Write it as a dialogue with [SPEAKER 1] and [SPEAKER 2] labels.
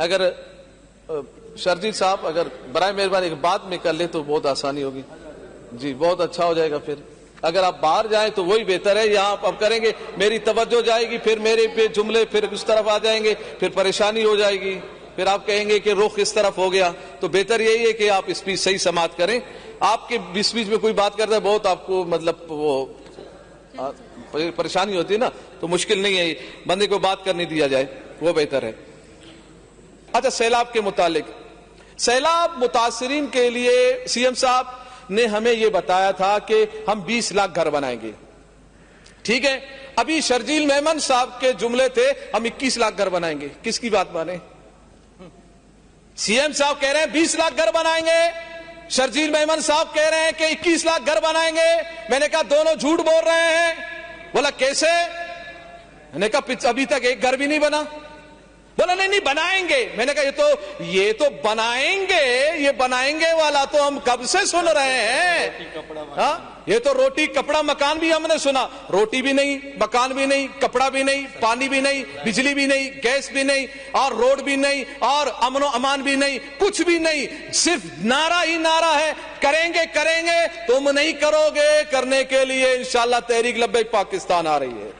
[SPEAKER 1] اگر شرجیل صاحب اگر برائے مہربانی ایک بات میں کر لے تو بہت آسانی ہوگی. جی بہت اچھا ہو جائے گا. پھر اگر آپ باہر جائیں تو وہی بہتر ہے. یہاں آپ کریں گے میری توجہ جائے گی, پھر میرے پہ جملے پھر اس طرف آ جائیں گے, پھر پریشانی ہو جائے گی, پھر آپ کہیں گے کہ رخ اس طرف ہو گیا. تو بہتر یہی ہے کہ آپ اسپیچ صحیح سماعت کریں. آپ کے بیچ میں کوئی بات کرتا ہے بہت آپ کو مطلب وہ پریشانی ہوتی ہے نا, تو مشکل نہیں ہے بندے کو بات کرنے دیا جائے, وہ بہتر ہے. اچھا سیلاب کے متعلق, سیلاب متاثرین کے لیے سی ایم صاحب نے ہمیں یہ بتایا تھا کہ ہم 20 لاکھ گھر بنائیں گے. ٹھیک ہے, ابھی شرجیل میمن صاحب کے جملے تھے ہم 21 لاکھ گھر بنائیں گے. کس کی بات مانیں؟ سی ایم صاحب کہہ رہے ہیں 20 لاکھ گھر بنائیں گے, شرجیل میمن صاحب کہہ رہے ہیں کہ 21 لاکھ گھر بنائیں گے. میں نے کہا دونوں جھوٹ بول رہے ہیں. بولا کیسے؟ میں نے کہا ابھی تک ایک گھر بھی نہیں بنا. بولا نہیں بنائیں گے. میں نے کہا یہ تو بنائیں گے, یہ بنائیں گے والا تو ہم کب سے سن رہے ہیں. ہاں یہ تو روٹی کپڑا مکان بھی ہم نے سنا, روٹی بھی نہیں, مکان بھی نہیں, کپڑا بھی نہیں, پانی بھی نہیں, بجلی بھی نہیں, گیس بھی نہیں, اور روڈ بھی نہیں, اور امن و امان بھی نہیں, کچھ بھی نہیں, صرف نعرہ ہی نعرہ ہے. کریں گے کریں گے, تم نہیں کرو گے. کرنے کے لیے انشاءاللہ تحریک لبیک پاکستان آ رہی ہے.